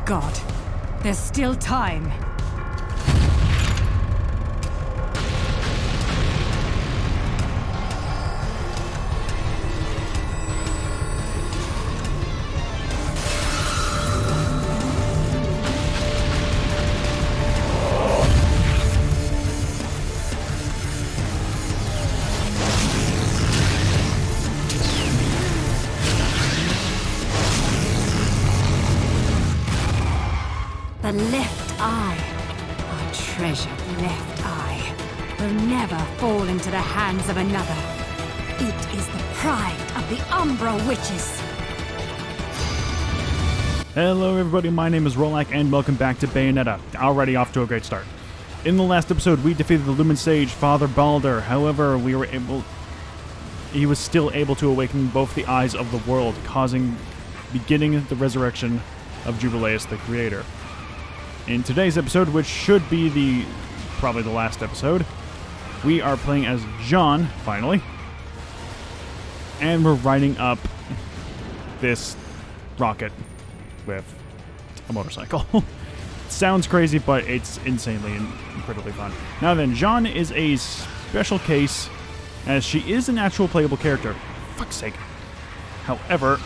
God. There's still time. The left eye, our treasured left eye, will never fall into the hands of another. It is the pride of the Umbra witches. Hello everybody, my name is Rolak and welcome back to Bayonetta. Already off to a great start. In the last episode we defeated the Lumen Sage, Father Balder. However, he was still able to awaken both the eyes of the world, beginning the resurrection of Jubileus, the creator. In today's episode, which should be probably the last episode, we are playing as Jeanne, finally. And we're riding up this rocket with a motorcycle. Sounds crazy, but it's insanely and incredibly fun. Now then, Jeanne is a special case, as she is an actual playable character. For fuck's sake. However,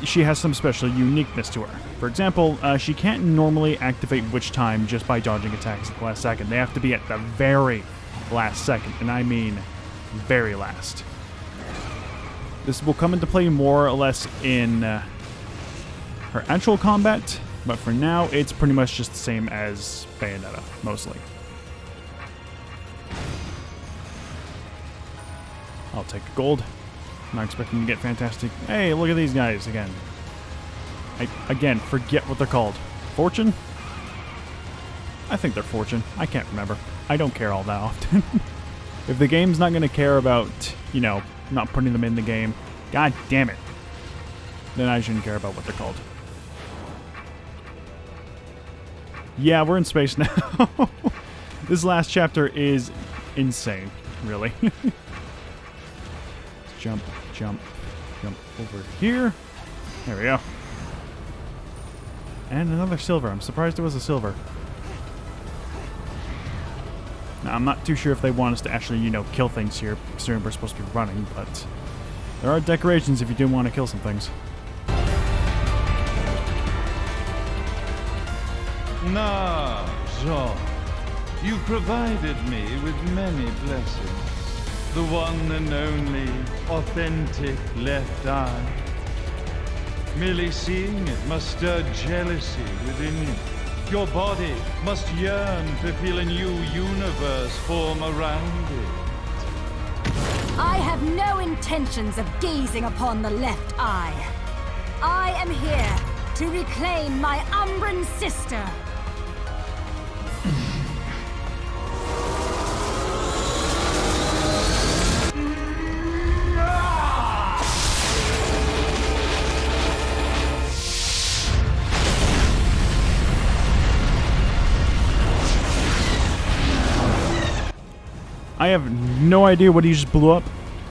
she has some special uniqueness to her. For example, she can't normally activate Witch Time just by dodging attacks at the last second. They have to be at the very last second, and I mean very last. This will come into play more or less in her actual combat, but for now it's pretty much just the same as Bayonetta, mostly. I'll take gold. I'm not expecting to get fantastic. Hey, look at these guys again. Again, forget what they're called. Fortune? I think they're Fortune. I can't remember. I don't care all that often. If the game's not going to care about, not putting them in the game, god damn it, then I shouldn't care about what they're called. Yeah, we're in space now. This last chapter is insane, really. Jump over here. There we go. And another silver. I'm surprised it was a silver. Now, I'm not too sure if they want us to actually, kill things here, considering we're supposed to be running, but there are decorations if you do want to kill some things. Now, Jeanne, you provided me with many blessings. The one and only authentic left eye. Merely seeing it must stir jealousy within you. Your body must yearn to feel a new universe form around it. I have no intentions of gazing upon the left eye. I am here to reclaim my Umbran sister. I have no idea what he just blew up.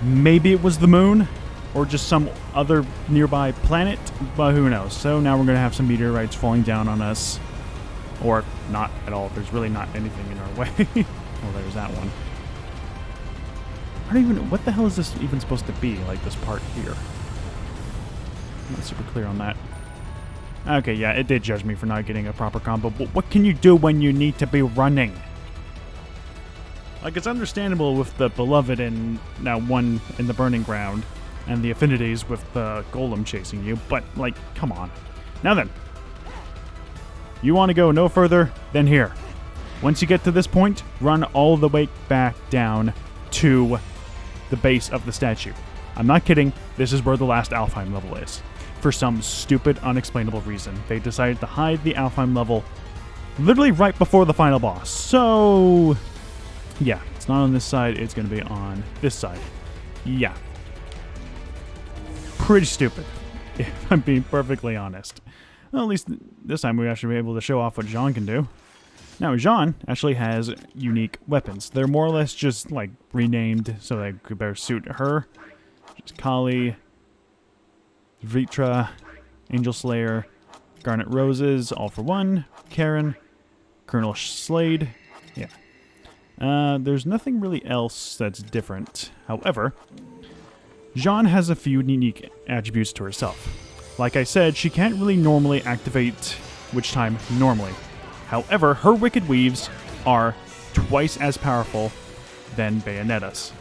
Maybe it was the moon, or just some other nearby planet, but who knows. So now we're going to have some meteorites falling down on us. Or not at all. There's really not anything in our way. Well, there's that one. I don't even... What the hell is this even supposed to be, like this part here? I'm not super clear on that. Okay, yeah, it did judge me for not getting a proper combo, but what can you do when you need to be running? Like, it's understandable with the Beloved and now one in the Burning Ground, and the Affinities with the Golem chasing you, but, like, come on. Now then, you want to go no further than here. Once you get to this point, run all the way back down to the base of the statue. I'm not kidding, this is where the last Alfheim level is. For some stupid, unexplainable reason, they decided to hide the Alfheim level literally right before the final boss. So... yeah, it's not on this side, it's going to be on this side. Yeah. Pretty stupid, if I'm being perfectly honest. Well, at least this time we actually be able to show off what Jeanne can do. Now, Jeanne actually has unique weapons. They're more or less just, like, renamed so they could better suit her. Just Kali, Vritra, Angel Slayer, Garnet Roses, all for one. Karen. Colonel Slade. Yeah. There's nothing really else that's different. However, Jeanne has a few unique attributes to herself. Like I said, she can't really normally activate Witch Time normally. However, her Wicked Weaves are twice as powerful than Bayonetta's,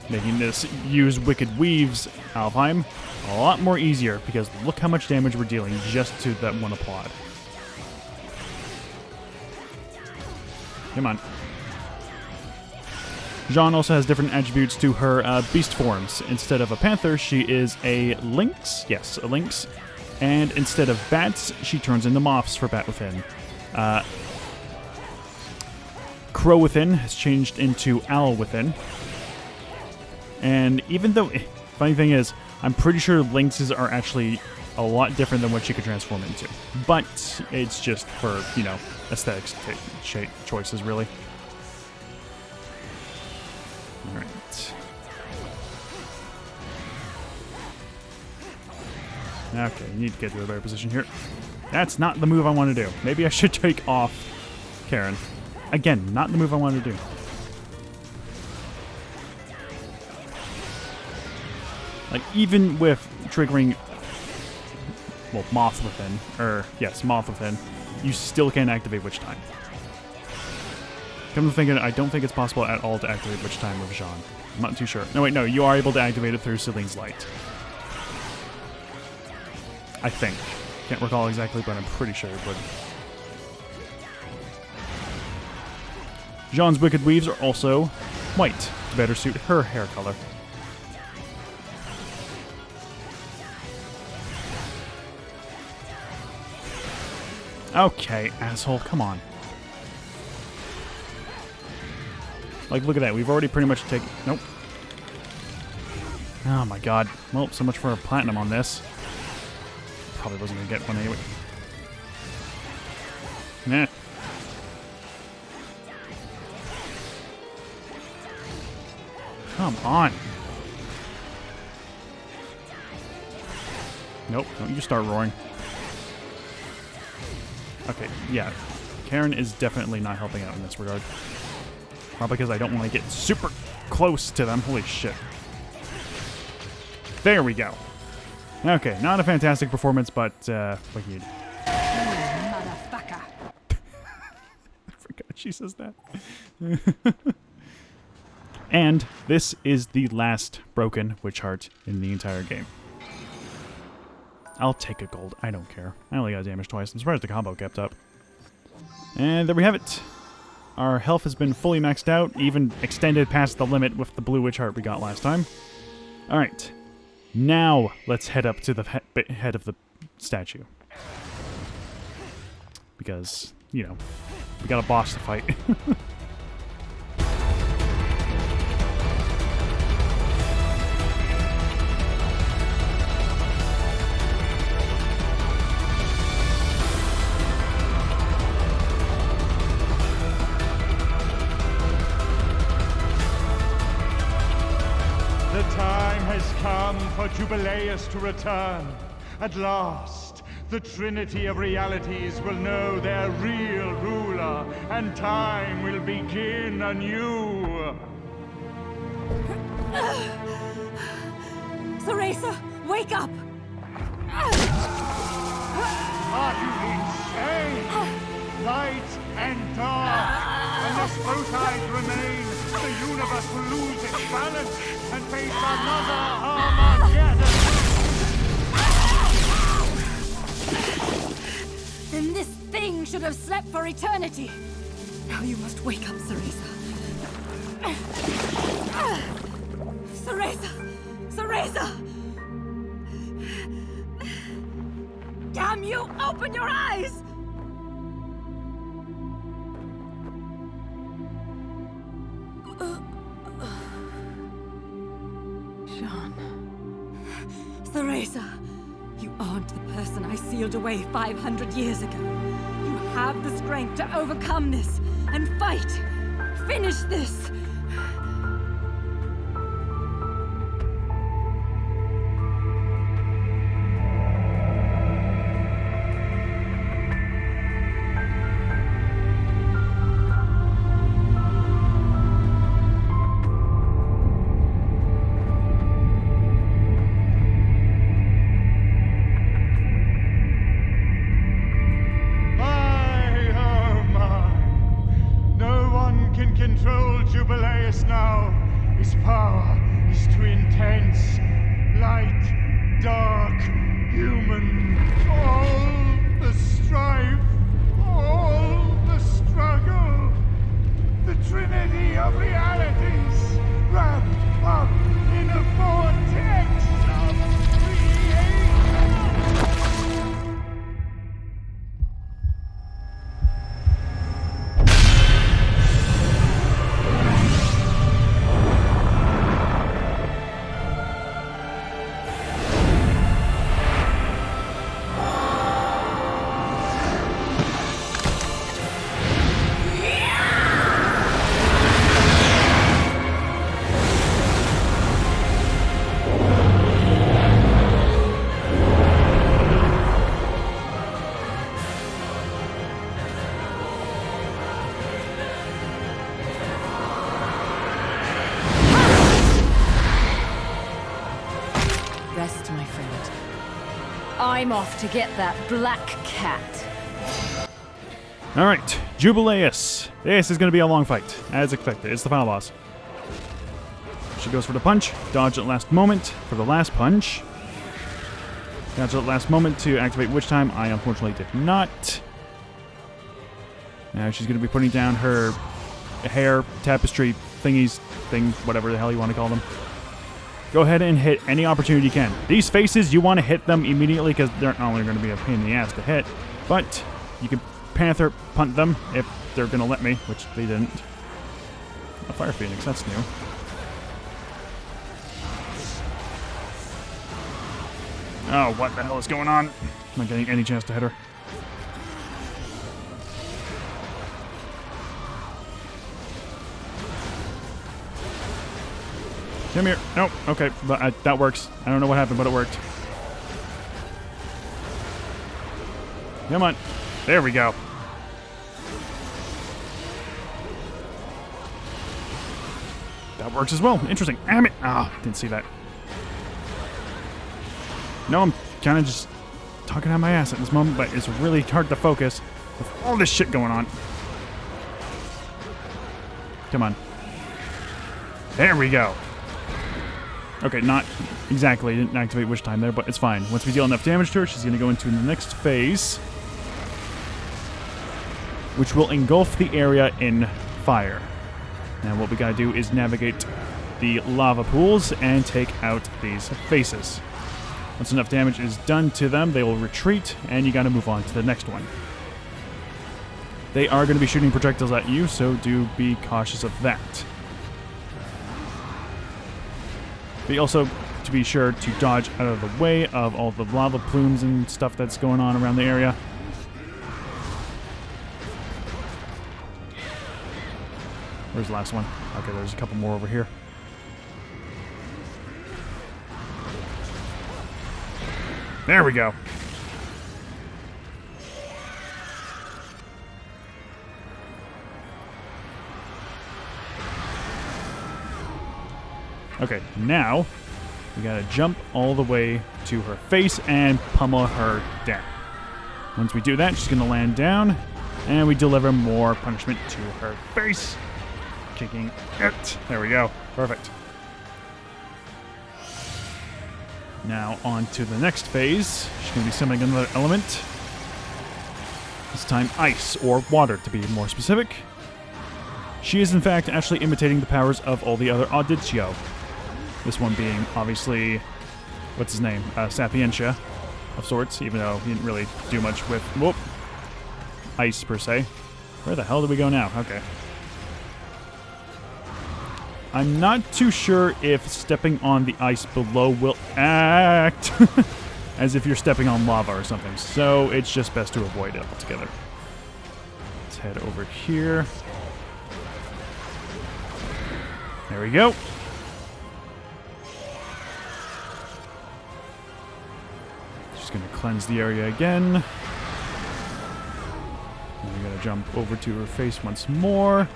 making this use Wicked Weaves Alfheim a lot more easier, because look how much damage we're dealing just to that one applaud. Come on. Jeanne also has different attributes to her beast forms. Instead of a panther, she is a lynx. Yes, a lynx. And instead of bats, she turns into moths for Bat Within. Crow Within has changed into Owl Within. And even though, funny thing is, I'm pretty sure lynxes are actually a lot different than what she could transform into. But it's just for, you know, aesthetics choices, really. Alright. Okay, you need to get to a better position here. That's not the move I want to do. Maybe I should take off Karen. Again, not the move I want to do. Like, even with triggering, well, Moth Within, Moth Within, you still can't activate Witch Time. Come to think of it, I don't think it's possible at all to activate Witch Time with Jeanne. I'm not too sure. No, wait, no, you are able to activate it through Celine's Light. I think. Can't recall exactly, but I'm pretty sure it would. Jeanne's Wicked Weaves are also white, to better suit her hair color. Okay, asshole, come on. Like, look at that. We've already pretty much taken... Nope. Oh, my God. Well, so much for a platinum on this. Probably wasn't going to get one anyway. Nah. Come on. Nope, don't you start roaring. Okay, yeah. Karen is definitely not helping out in this regard. Probably because I don't want to get super close to them. Holy shit. There we go. Okay, not a fantastic performance, but, what you... Motherfucker. I forgot she says that. And this is the last broken witch heart in the entire game. I'll take a gold. I don't care. I only got damage twice. I'm surprised the combo kept up. And there we have it. Our health has been fully maxed out, even extended past the limit with the blue witch heart we got last time. Alright. Now, let's head up to the head of the statue. Because, you know, we got a boss to fight. The time has come for Jubileus to return. At last, the Trinity of Realities will know their real ruler, and time will begin anew. Cereza, wake up! Are you insane? Light and dark, unless both sides remain, the universe will lose its balance and face another Armageddon. Then this thing should have slept for eternity. Now you must wake up, Cereza. Cereza! Cereza! Damn you! Open your eyes! Jeanne. Cereza, you aren't the person I sealed away 500 years ago. You have the strength to overcome this and fight. Finish this. is too intense. Light, dark, human. All the strife, all the struggle. The trinity of realities wrapped up in a vortex of creation. Rest, my friend. I'm off to get that black cat. All right, Jubileus. This is going to be a long fight, as expected. It's the final boss. She goes for the punch, dodge at last moment for the last punch. Dodge at last moment to activate Witch Time. I unfortunately did not. Now she's going to be putting down her hair tapestry thingies, whatever the hell you want to call them. Go ahead and hit any opportunity you can. These faces, you want to hit them immediately because they're not only going to be a pain in the ass to hit, but you can Panther punt them if they're going to let me, which they didn't. A Fire Phoenix, that's new. Oh, what the hell is going on? I'm not getting any chance to hit her. Come here. Nope. Okay, but that works. I don't know what happened, but it worked. Come on. There we go. That works as well. Interesting. Damn it. Ah, didn't see that. No, I'm kind of just talking out my ass at this moment, but it's really hard to focus with all this shit going on. Come on. There we go. Okay, not exactly. Didn't activate Witch Time there, but it's fine. Once we deal enough damage to her, she's going to go into the next phase, which will engulf the area in fire. Now what we got to do is navigate the lava pools and take out these faces. Once enough damage is done to them, they will retreat, and you got to move on to the next one. They are going to be shooting projectiles at you, so do be cautious of that. But also, to be sure to dodge out of the way of all the lava plumes and stuff that's going on around the area. Where's the last one? Okay, there's a couple more over here. There we go. Okay, now we gotta jump all the way to her face and pummel her down. Once we do that, she's gonna land down, and we deliver more punishment to her face. Kicking it. There we go. Perfect. Now on to the next phase. She's gonna be summoning another element. This time ice, or water to be more specific. She is in fact actually imitating the powers of all the other Auditio. This one being, obviously, what's his name? Sapientia, of sorts, even though he didn't really do much with, ice, per se. Where the hell do we go now? Okay. I'm not too sure if stepping on the ice below will act as if you're stepping on lava or something, so it's just best to avoid it altogether. Let's head over here. There we go. Going to cleanse the area again. And we got to jump over to her face once more.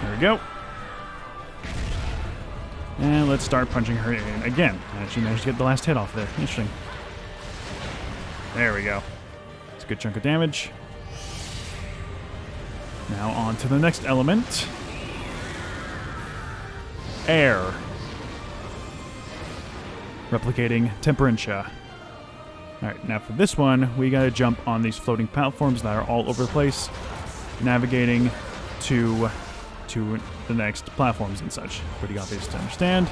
There we go. And let's start punching her in again. And she managed to get the last hit off there. Interesting. There we go. It's a good chunk of damage. Now on to the next element. Air. replicating temperature. Alright, now for this one, we gotta jump on these floating platforms that are all over the place, navigating to the next platforms and such. Pretty obvious to understand.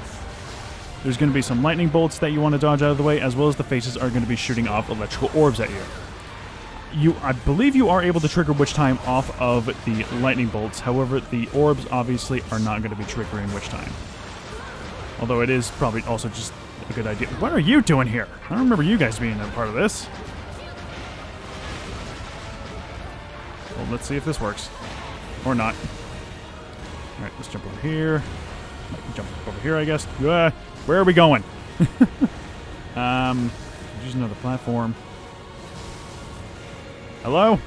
There's going to be some lightning bolts that you want to dodge out of the way, as well as the faces are going to be shooting off electrical orbs at you. I believe you are able to trigger Witch Time off of the lightning bolts. However, the orbs obviously are not going to be triggering Witch Time. Although it is probably also just a good idea. What are you doing here? I don't remember you guys being a part of this. Well, let's see if this works. Or not. Alright, let's jump over here. Jump over here, I guess. Where are we going? Use another platform. Hello?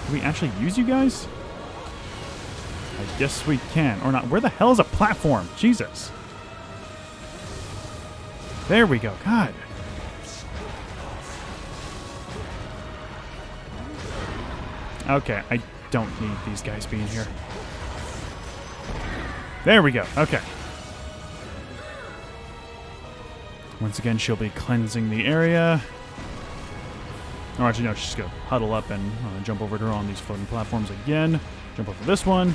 Can we actually use you guys? I guess we can. Or not. Where the hell is a platform? Jesus. There we go. God. Okay, I don't need these guys being here. There we go. Okay. Once again, she'll be cleansing the area. Or actually, no, she's going to huddle up and jump over to her on these floating platforms again. Jump over this one.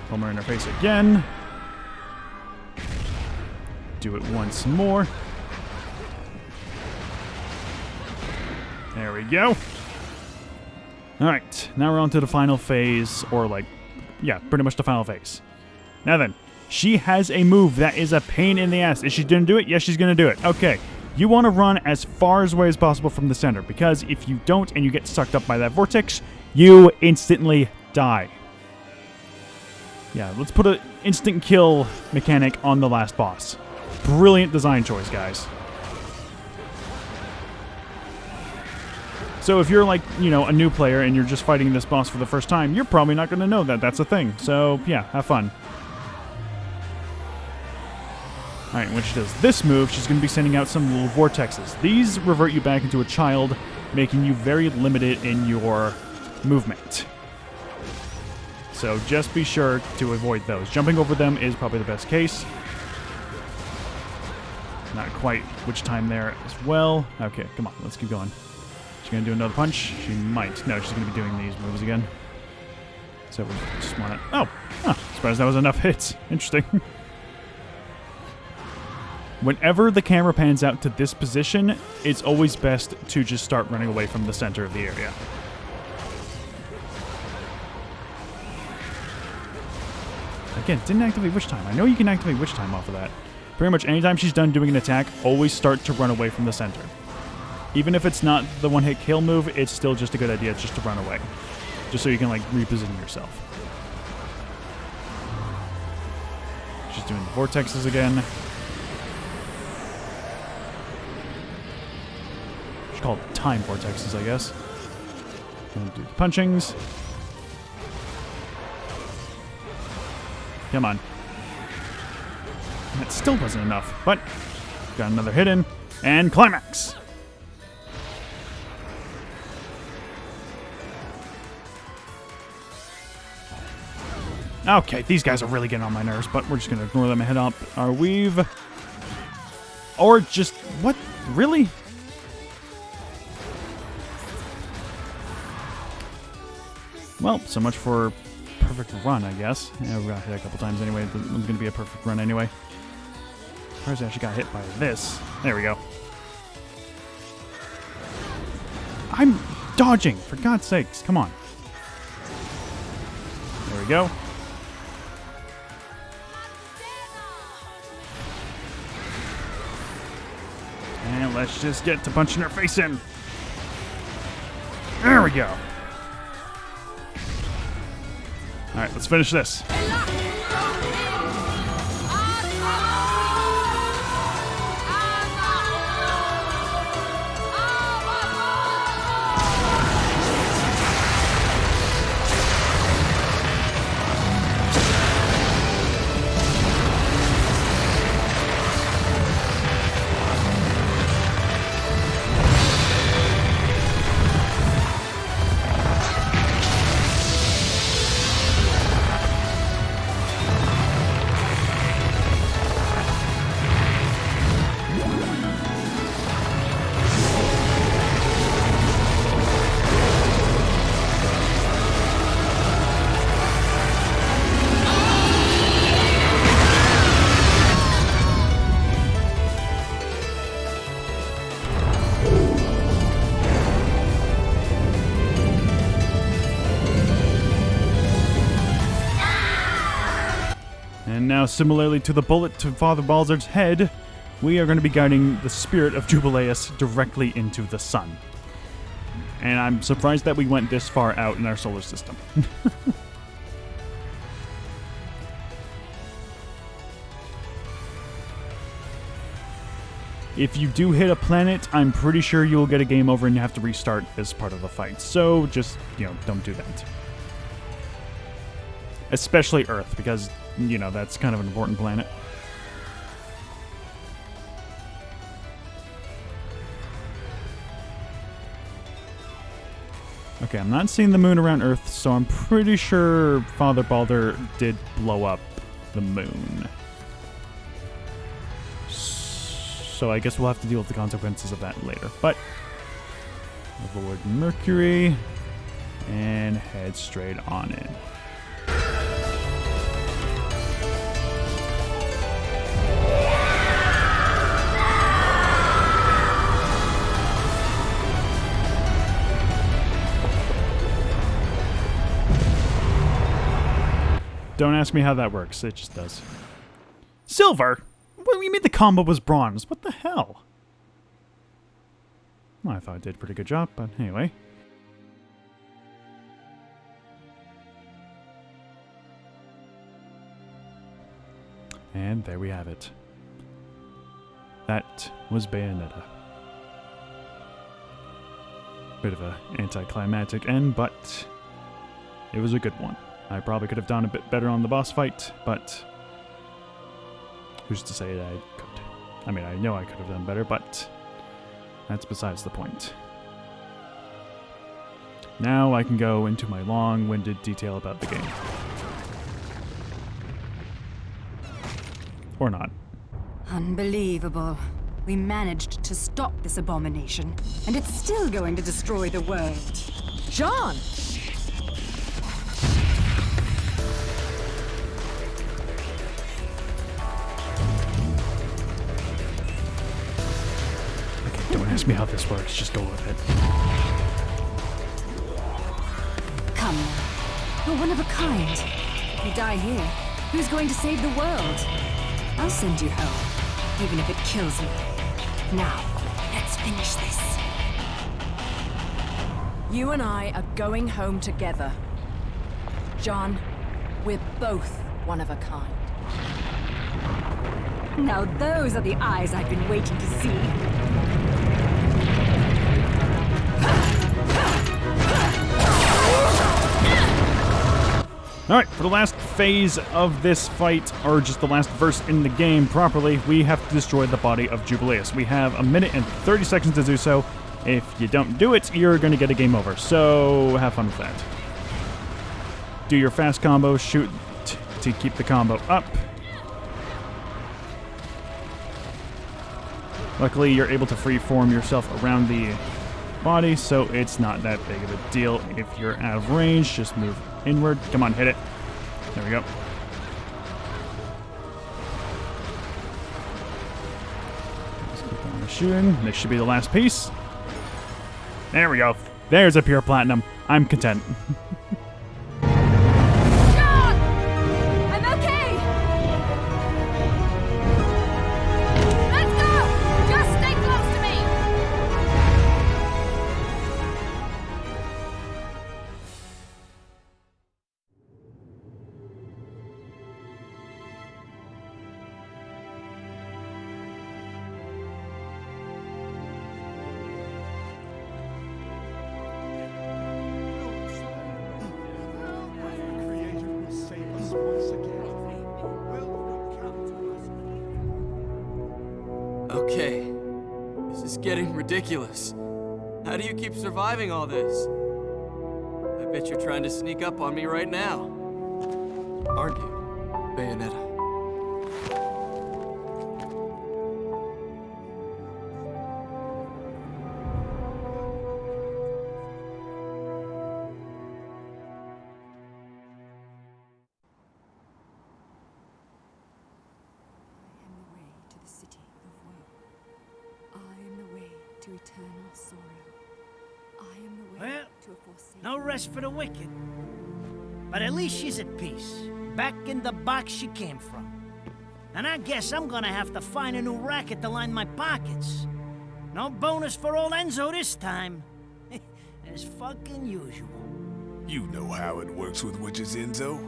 Palm her in her face again. Do it once more. There we go. Alright, now we're on to the final phase, or pretty much the final phase. Now then, she has a move that is a pain in the ass. Is she going to do it? Yes, she's going to do it. Okay, you want to run as far away as possible from the center, because if you don't and you get sucked up by that vortex, you instantly die. Yeah, let's put an instant kill mechanic on the last boss. Brilliant design choice, guys. So if you're a new player and you're just fighting this boss for the first time, you're probably not going to know that that's a thing. So, yeah, have fun. Alright, when she does this move, she's going to be sending out some little vortexes. These revert you back into a child, making you very limited in your movement. So just be sure to avoid those. Jumping over them is probably the best case. Not quite Witch Time there as well. Okay, come on, let's keep going. Gonna do another punch? She might. No, she's gonna be doing these moves again. So we just want to... Oh! Huh. Surprised that was enough hits. Interesting. Whenever the camera pans out to this position, it's always best to just start running away from the center of the area. Again, didn't activate Witch Time. I know you can activate Witch Time off of that. Pretty much anytime she's done doing an attack, always start to run away from the center. Even if it's not the one-hit kill move, it's still just a good idea just to run away. Just so you can, reposition yourself. She's doing the vortexes again. She's called time vortexes, I guess. Gonna do the punchings. Come on. That still wasn't enough, but got another hit in. And climax! Okay, these guys are really getting on my nerves, but we're just going to ignore them and head up our weave. Or just... What? Really? Well, so much for perfect run, I guess. Yeah, we got hit a couple times anyway. It's going to be a perfect run anyway. First, I actually got hit by this. There we go. I'm dodging, for God's sakes. Come on. There we go. And let's just get to punching her face in. There we go. Alright, let's finish this. Now, similarly to the bullet to Father Balzard's head, we are going to be guiding the spirit of Jubileus directly into the sun. And I'm surprised that we went this far out in our solar system. If you do hit a planet, I'm pretty sure you'll get a game over and you have to restart as part of the fight. So just, don't do that. Especially Earth, because, that's kind of an important planet. Okay, I'm not seeing the moon around Earth, so I'm pretty sure Father Balder did blow up the moon. So I guess we'll have to deal with the consequences of that later. But avoid Mercury and head straight on in. Don't ask me how that works. It just does. Silver? What do you mean the combo was bronze? What the hell? Well, I thought I did a pretty good job, but anyway. And there we have it. That was Bayonetta. Bit of an anticlimactic end, but it was a good one. I probably could have done a bit better on the boss fight, but who's to say that I could? I mean, I know I could have done better, but that's besides the point. Now I can go into my long-winded detail about the game. Or not. Unbelievable. We managed to stop this abomination, and it's still going to destroy the world. Jeanne! Don't ask me how this works, just go with it. Come now. You're one of a kind. If you die here, who's going to save the world? I'll send you home, even if it kills me. Now, let's finish this. You and I are going home together. Jeanne, we're both one of a kind. Now those are the eyes I've been waiting to see. Alright, for the last phase of this fight, or just the last verse in the game properly, we have to destroy the body of Jubileus. We have 1 minute and 30 seconds to do so. If you don't do it, you're going to get a game over. So have fun with that. Do your fast combo, shoot to keep the combo up. Luckily, you're able to freeform yourself around the body, so it's not that big of a deal. If you're out of range, just move inward. Come on, hit it. There we go. Let's keep on shooting. This should be the last piece. There we go. There's a pure platinum. I'm content. Okay, this is getting ridiculous. How do you keep surviving all this? I bet you're trying to sneak up on me right now. Aren't you, Bayonetta? To eternal sorrow. I am the way Well, to a forsaken. no rest for the wicked. But at least she's at peace, back in the box she came from. And I guess I'm gonna have to find a new racket to line my pockets. No bonus for old Enzo this time. As fucking usual. You know how it works with witches, Enzo.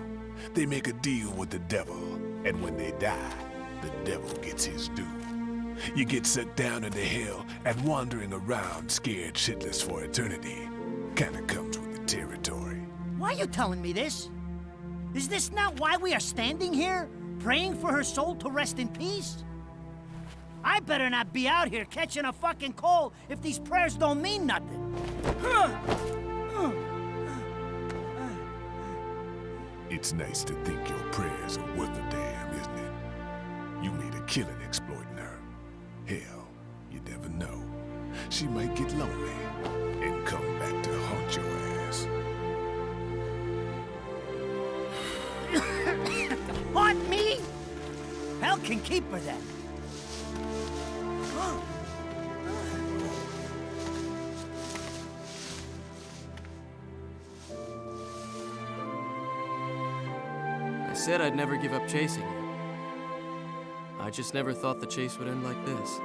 They make a deal with the devil, and when they die, the devil gets his due. You get sucked down into hell, and wandering around scared shitless for eternity kinda comes with the territory. Why are you telling me this? Is this not why we are standing here? Praying for her soul to rest in peace? I better not be out here catching a fucking cold if these prayers don't mean nothing. It's nice to think your prayers are worth a damn, isn't it? You made a killing exploiting her. Hell, you never know. She might get lonely and come back to haunt your ass. Haunt me? Hell can keep her then. I said I'd never give up chasing you. I just never thought the chase would end like this.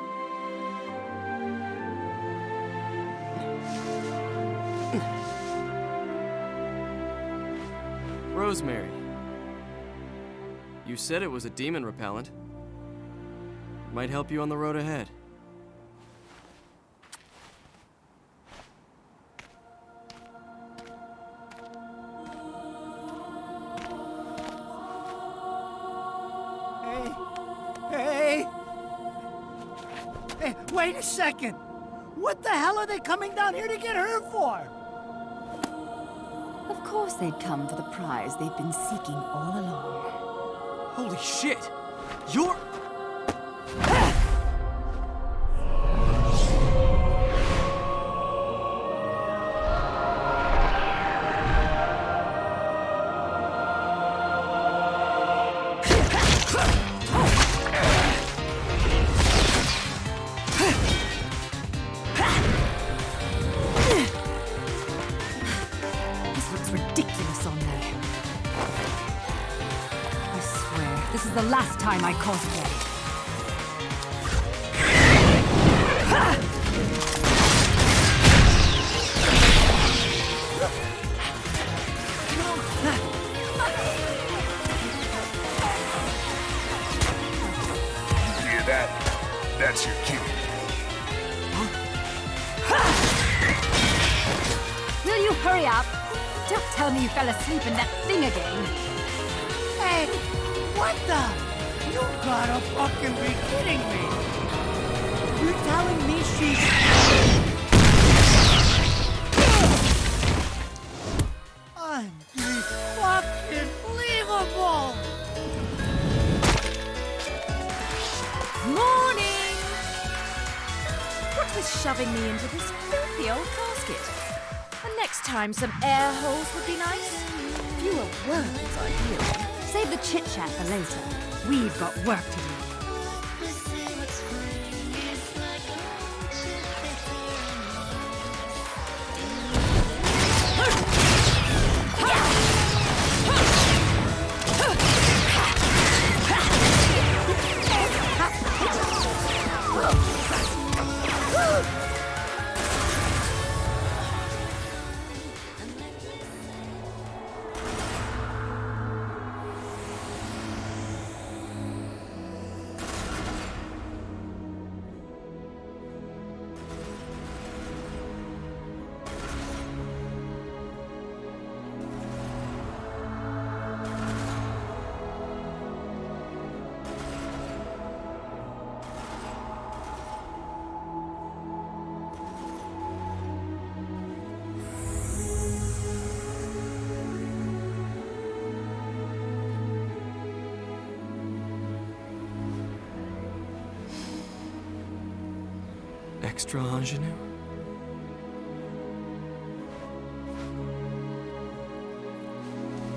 Rosemary. You said it was a demon repellent. It might help you on the road ahead. Hey, wait a second! What the hell are they coming down here to get her for? Of course they'd come for the prize they've been seeking all along. Holy shit! You're... This is the last time I cause a day. Hear that? That's your cue. Will you hurry up? Don't tell me you fell asleep in that thing again. Hey, what the? You gotta fucking be kidding me! You're telling me she's... Unfucking-believable! Morning! What with shoving me into this filthy old casket? And next time some air holes would be nice. Fewer words, ideally. Save the chit-chat for later. We've got work to do. Extra ingenue?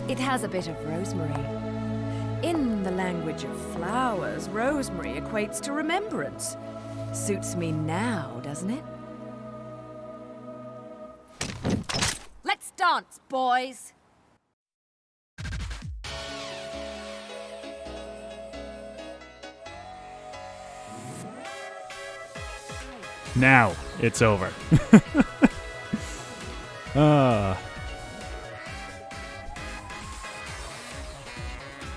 It has a bit of rosemary. In the language of flowers, rosemary equates to remembrance. Suits me now, doesn't it? Let's dance, boys! Now it's over.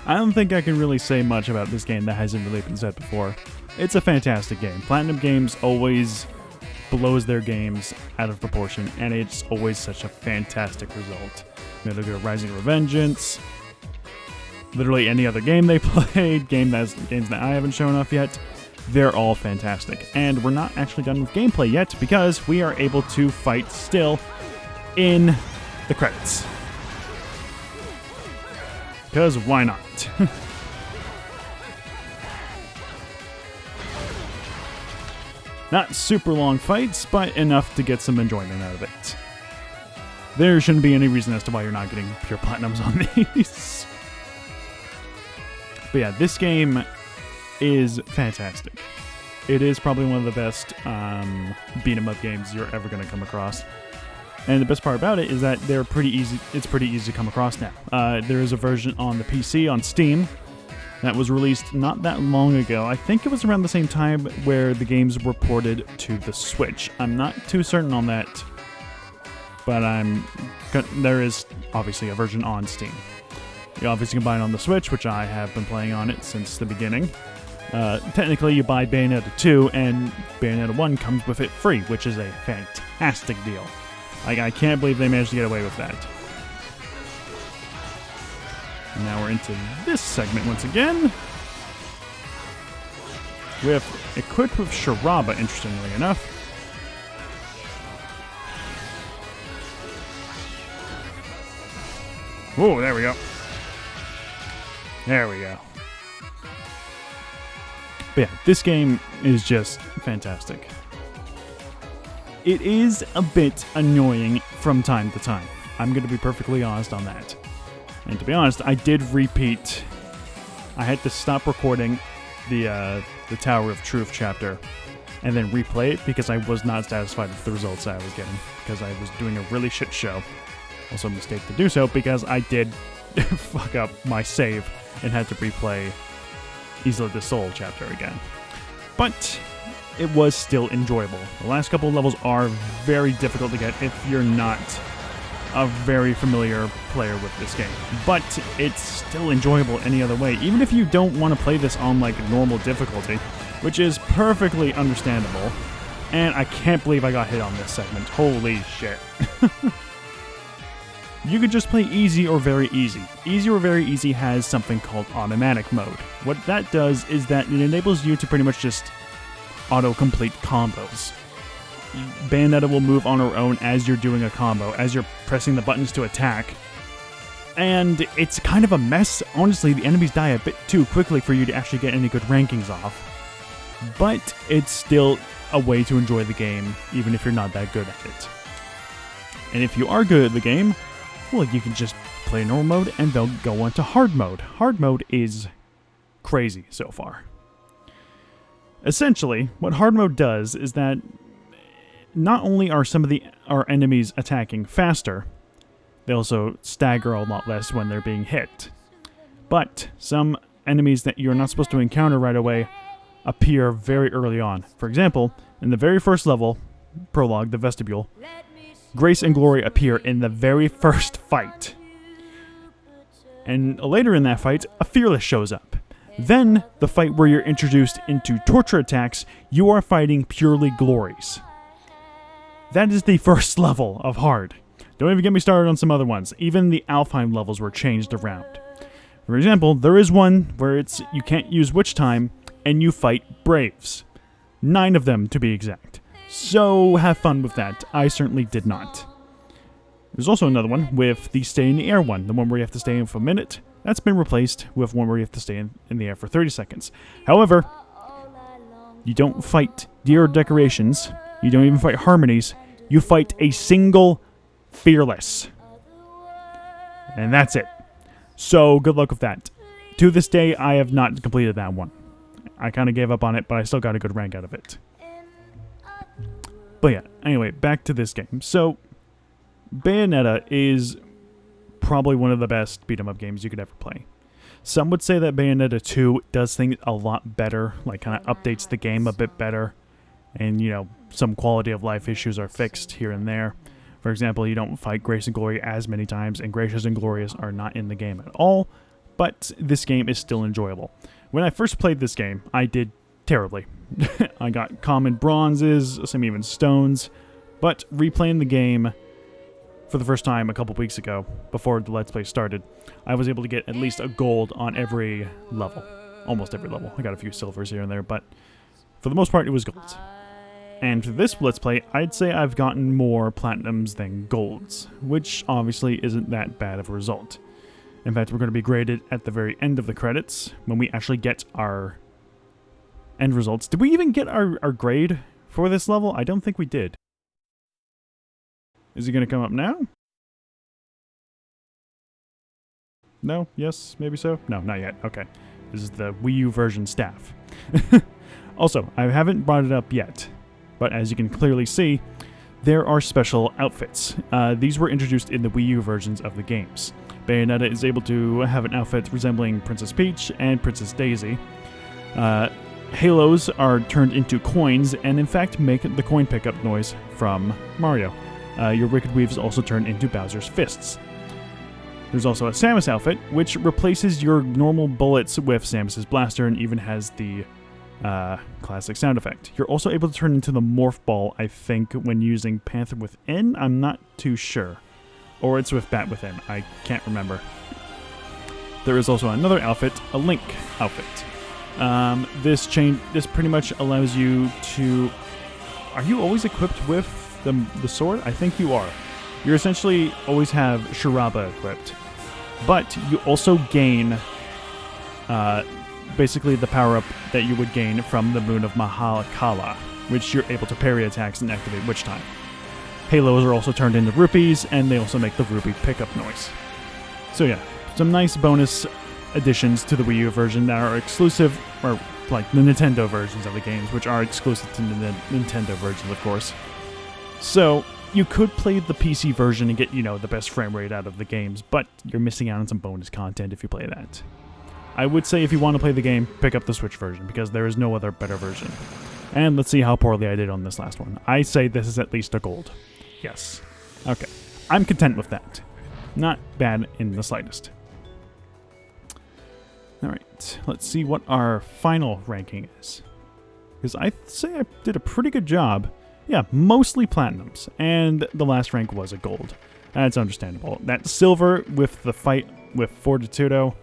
I don't think I can really say much about this game that hasn't really been said before. It's a fantastic game. Platinum Games always blows their games out of proportion, and it's always such a fantastic result. Metal Gear Rising: Revengeance, literally any other game they played, games that I haven't shown off yet, they're all fantastic. And we're not actually done with gameplay yet because we are able to fight still in the credits. Because why not? Not super long fights, but enough to get some enjoyment out of it. There shouldn't be any reason as to why you're not getting pure platinums on these. But yeah, this game is fantastic. It is probably one of the best beat-em-up games you're ever going to come across. And the best part about it is that they're pretty easy. It's pretty easy to come across now. There is a version on the PC on Steam that was released not that long ago. I think it was around the same time where the games were ported to the Switch. I'm not too certain on that, but there is obviously a version on Steam. You obviously can buy it on the Switch, which I have been playing on it since the beginning. Technically, you buy Bayonetta 2, and Bayonetta 1 comes with it free, which is a fantastic deal. I can't believe they managed to get away with that. And now we're into this segment once again. Equipped with Sharaba, interestingly enough. Oh, there we go. There we go. But yeah, this game is just fantastic. It is a bit annoying from time to time. I'm going to be perfectly honest on that. And to be honest, I did repeat. I had to stop recording the Tower of Truth chapter and then replay it because I was not satisfied with the results I was getting because I was doing a really shit show. Also a mistake to do so because I did fuck up my save and had to replay Isla del Sol chapter again. But it was still enjoyable. The last couple of levels are very difficult to get if you're not a very familiar player with this game. But it's still enjoyable any other way. Even if you don't want to play this on like normal difficulty, which is perfectly understandable. And I can't believe I got hit on this segment. Holy shit. You could just play easy or very easy. Easy or very easy has something called automatic mode. What that does is that it enables you to pretty much just auto-complete combos. Bayonetta will move on her own as you're doing a combo, as you're pressing the buttons to attack. And it's kind of a mess. Honestly, the enemies die a bit too quickly for you to actually get any good rankings off. But it's still a way to enjoy the game, even if you're not that good at it. And if you are good at the game, well, you can just play normal mode and they'll go on to hard mode. Hard mode is crazy so far. Essentially, what hard mode does is that not only are some of our enemies attacking faster, they also stagger a lot less when they're being hit. But some enemies that you're not supposed to encounter right away appear very early on. For example, in the very first level, prologue, the vestibule, Grace and Glory appear in the very first fight. And later in that fight, a Fearless shows up. Then, the fight where you're introduced into torture attacks, you are fighting purely Glories. That is the first level of hard. Don't even get me started on some other ones. Even the Alfheim levels were changed around. For example, there is one where you can't use Witch Time, and you fight Braves. 9 of them, to be exact. So, have fun with that. I certainly did not. There's also another one with the Stay in the Air one, the one where you have to stay in for a minute. That's been replaced with one where you have to stay in the air for 30 seconds. However, you don't fight Deer Decorations, you don't even fight Harmonies, you fight a single Fearless. And that's it. So, good luck with that. To this day, I have not completed that one. I kind of gave up on it, but I still got a good rank out of it. But yeah, anyway, back to this game. So, Bayonetta is probably one of the best beat-em-up games you could ever play. Some would say that Bayonetta 2 does things a lot better, like kind of updates the game a bit better. And, some quality of life issues are fixed here and there. For example, you don't fight Grace and Glory as many times, and Gracious and Glorious are not in the game at all, but this game is still enjoyable. When I first played this game, I did terribly. I got common bronzes, some even stones, but replaying the game for the first time a couple weeks ago, before the Let's Play started, I was able to get at least a gold on every level. Almost every level. I got a few silvers here and there, but for the most part, it was golds. And for this Let's Play, I'd say I've gotten more platinums than golds, which obviously isn't that bad of a result. In fact, we're going to be graded at the very end of the credits, when we actually get our end results. Did we even get our grade for this level? I don't think we did. Is it going to come up now? No? Yes? Maybe so? No, not yet. Okay. This is the Wii U version staff. Also, I haven't brought it up yet, but as you can clearly see, there are special outfits. These were introduced in the Wii U versions of the games. Bayonetta is able to have an outfit resembling Princess Peach and Princess Daisy. Halos are turned into coins and in fact make the coin pickup noise from Mario. Your Wicked Weaves also turn into Bowser's fists. There's also a Samus outfit, which replaces your normal bullets with Samus's blaster and even has the classic sound effect. You're also able to turn into the Morph Ball, I think, when using Panther Within. I'm not too sure. Or it's with Bat Within. I can't remember. There is also another outfit, a Link outfit. This pretty much allows you to... Are you always equipped with the sword? I think you are. You essentially always have Shiraba equipped. But you also gain... basically the power-up that you would gain from the Moon of Mahalakala, which you're able to parry attacks and activate Witch Time. Halos are also turned into rupees, and they also make the rupee pickup noise. So yeah, some nice bonus additions to the Wii U version that are exclusive, or like the Nintendo versions of the games, which are exclusive to the Nintendo versions, of course. So you could play the PC version and get, the best frame rate out of the games, but you're missing out on some bonus content if you play that. I would say if you want to play the game, pick up the Switch version, because there is no other better version. And let's see how poorly I did on this last one. I say this is at least a gold. Yes. Okay. I'm content with that. Not bad in the slightest. Alright, let's see what our final ranking is. Because I say I did a pretty good job. Yeah, mostly platinums, and the last rank was a gold. That's understandable. That silver with the fight with Fortitudo,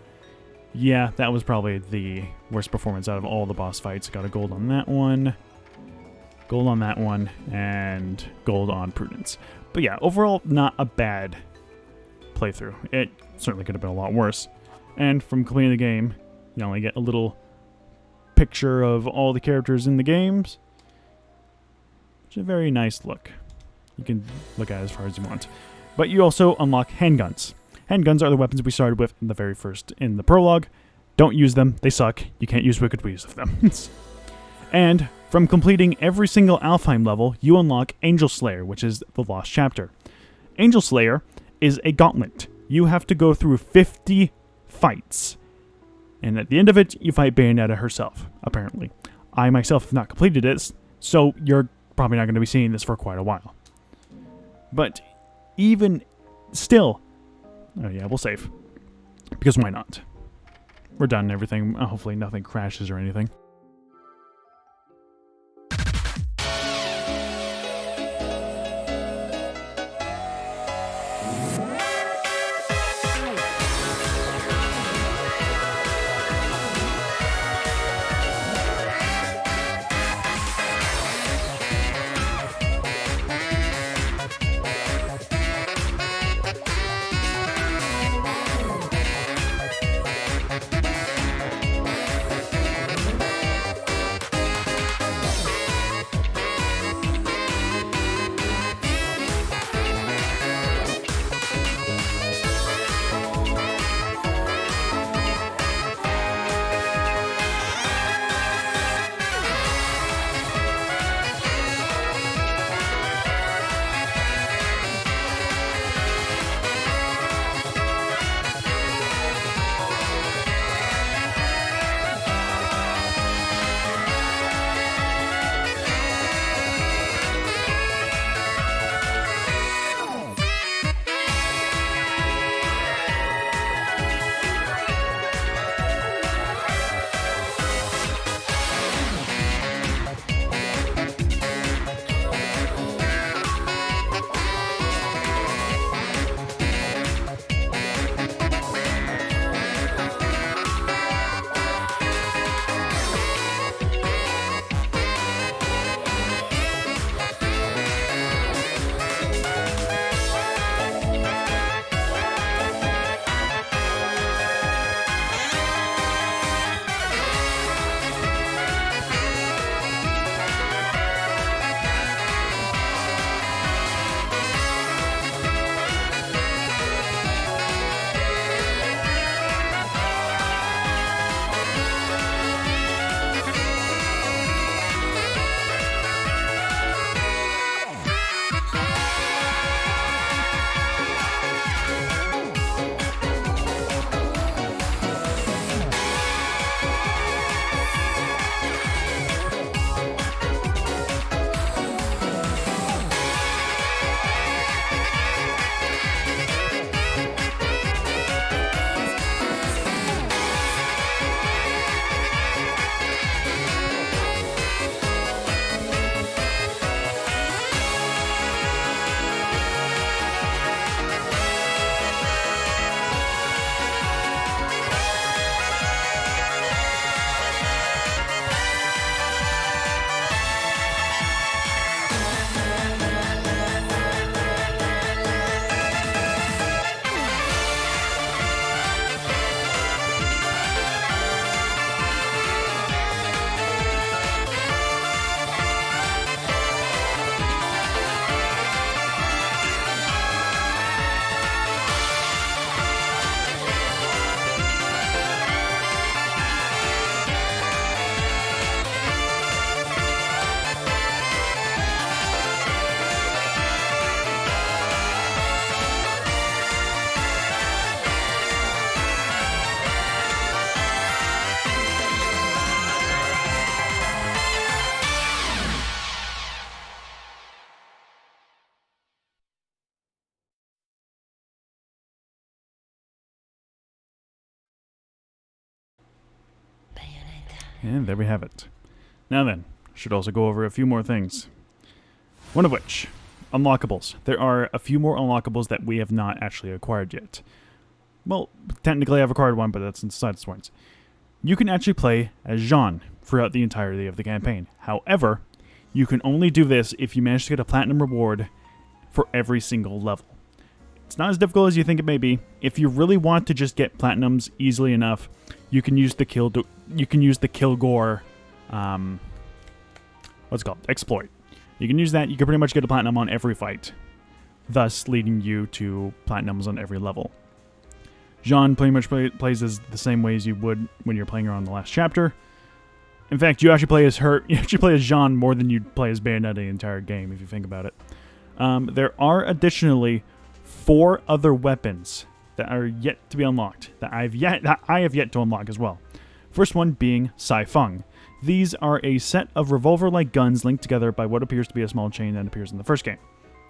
yeah, that was probably the worst performance out of all the boss fights. Got a gold on that one, gold on that one, and gold on Prudence. But yeah, overall, not a bad playthrough. It certainly could have been a lot worse. And from completing the game, you only get a little picture of all the characters in the games, which is a very nice look. You can look at it as far as you want. But you also unlock handguns. Handguns are the weapons we started with in the very first in the prologue. Don't use them, they suck. You can't use Wicked Weaves with them. And from completing every single Alfheim level, you unlock Angel Slayer, which is the Lost Chapter. Angel Slayer is a gauntlet. You have to go through 50 fights. And at the end of it, you fight Bayonetta herself, apparently. I myself have not completed this, so you're probably not going to be seeing this for quite a while. But even still... Oh yeah, we'll save. Because why not? We're done and everything. Hopefully nothing crashes or anything. And there we have it. Now then, should also go over a few more things. One of which, Unlockables. There are a few more Unlockables that we have not actually acquired yet. Well, technically I've acquired one, but that's inside the points. You can actually play as Jeanne throughout the entirety of the campaign. However, you can only do this if you manage to get a platinum reward for every single level. It's not as difficult as you think it may be. If you really want to just get platinums easily enough, you can use the Kilgore, what's it called? Exploit. You can use that. You can pretty much get a platinum on every fight, thus leading you to platinums on every level. Jeanne pretty much plays as the same way as you would when you're playing her on the last chapter. In fact, you actually play as Jeanne more than you'd play as Bayonetta the entire game, if you think about it. There are additionally 4 other weapons that are yet to be unlocked, that I have yet to unlock as well. First one being Sai Fung. These are a set of revolver-like guns linked together by what appears to be a small chain that appears in the first game.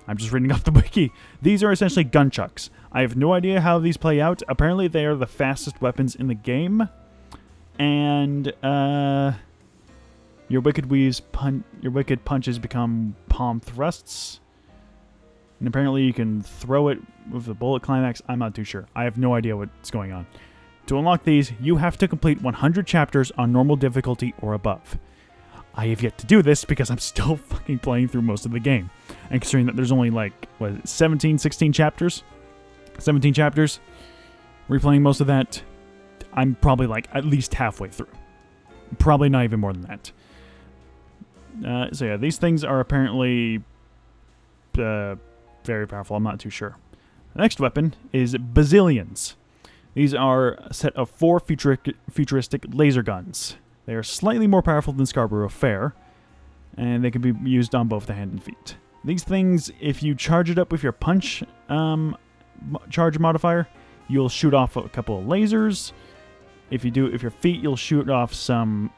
I'm just reading off the wiki. These are essentially gunchucks. I have no idea how these play out. Apparently they are the fastest weapons in the game. And your wicked punches become palm thrusts. And apparently you can throw it with the bullet climax. I'm not too sure. I have no idea what's going on. To unlock these, you have to complete 100 chapters on normal difficulty or above. I have yet to do this because I'm still fucking playing through most of the game. And considering that there's only like, 16 chapters? 17 chapters? Replaying most of that, I'm probably like at least halfway through. Probably not even more than that. So yeah, these things are apparently very powerful. I'm not too sure. The next weapon is Bazillions. These are a set of 4 futuristic laser guns. They are slightly more powerful than Scarborough Fair, and they can be used on both the hand and feet. These things, if you charge it up with your punch charge modifier, you'll shoot off a couple of lasers. If you do it with your feet, you'll shoot off some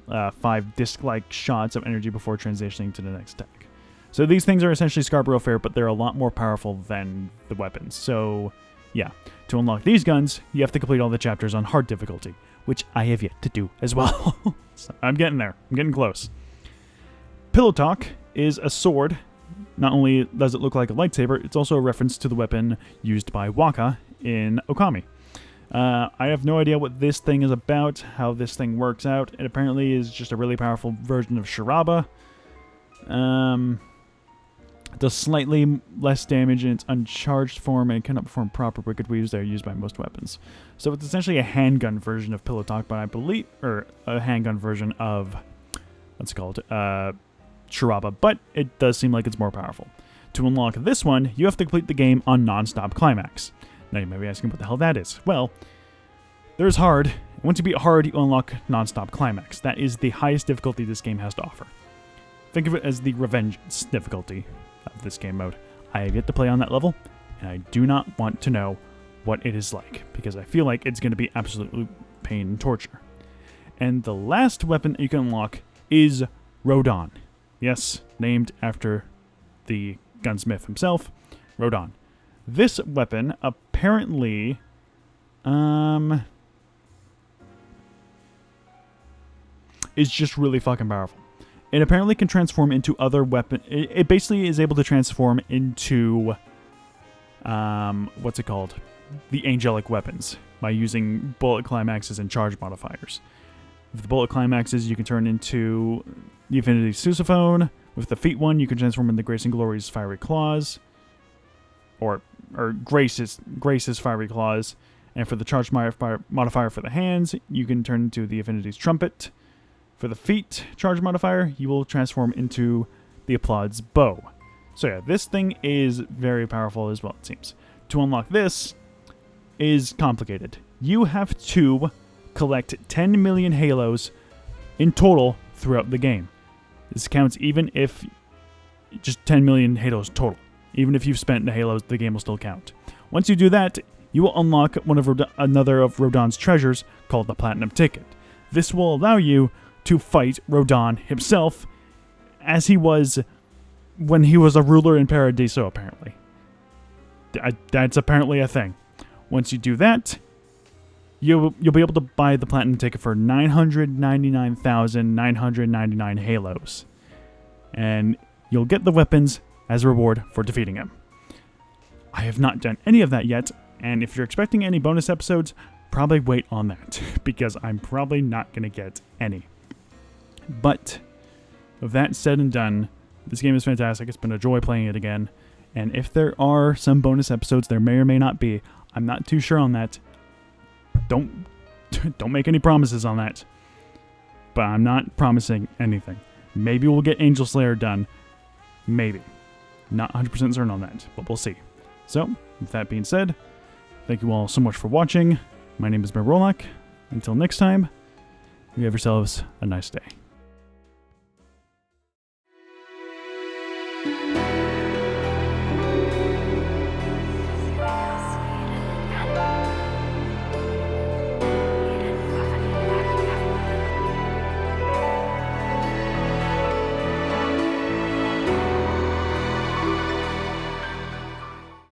5 disc-like shots of energy before transitioning to the next attack. So these things are essentially Scarborough Fair, but they're a lot more powerful than the weapons. So yeah, to unlock these guns, you have to complete all the chapters on hard difficulty, which I have yet to do as well. So I'm getting there. I'm getting close. Pillow Talk is a sword. Not only does it look like a lightsaber, it's also a reference to the weapon used by Waka in Okami. I have no idea what this thing is about, how this thing works out. It apparently is just a really powerful version of Shiraba. It does slightly less damage in its uncharged form and cannot perform proper wicked weaves that are used by most weapons. So it's essentially a handgun version of Pillow Talk, but I believe, or a handgun version of, what's it called, Shiraba, but it does seem like it's more powerful. To unlock this one, you have to complete the game on non-stop climax. Now you may be asking what the hell that is. Well, there's hard. Once you beat hard, you unlock non-stop climax. That is the highest difficulty this game has to offer. Think of it as the revengeance difficulty of this game mode. I have yet to play on that level, and I do not want to know what it is like, because I feel like it's going to be absolute pain and torture. And the last weapon that you can unlock is Rodon. Yes, named after the gunsmith himself, Rodon. This weapon apparently is just really fucking powerful. It apparently can transform into other weapon. It basically is able to transform into what's it called? The angelic weapons by using bullet climaxes and charge modifiers. With the bullet climaxes, you can turn into the Infinity Sousaphone. With the feet one, you can transform into Grace and Glory's Fiery Claws. Or Grace's Fiery Claws. And for the charge modifier for the hands, you can turn into the Affinity's Trumpet. For the feet charge modifier, you will transform into the Applaud's Bow. So yeah, this thing is very powerful as well, it seems. To unlock this is complicated. You have to collect 10 million halos in total throughout the game. This counts even if just 10 million halos total. Even if you've spent the halos, the game will still count. Once you do that, you will unlock another of Rodon's treasures called the Platinum Ticket. This will allow you to fight Rodon himself as he was when he was a ruler in Paradiso, apparently. That's apparently a thing. Once you do that, you'll be able to buy the platinum ticket for 999,999 halos. And you'll get the weapons as a reward for defeating him. I have not done any of that yet, and if you're expecting any bonus episodes, probably wait on that, because I'm probably not going to get any. But, with that said and done, this game is fantastic. It's been a joy playing it again, and if there are some bonus episodes, there may or may not be. I'm not too sure on that. Don't make any promises on that. But I'm not promising anything. Maybe we'll get Angel Slayer done. Maybe. Not 100% certain on that, but we'll see. So, with that being said, thank you all so much for watching. My name is Ben Rolak. Until next time, you have yourselves a nice day.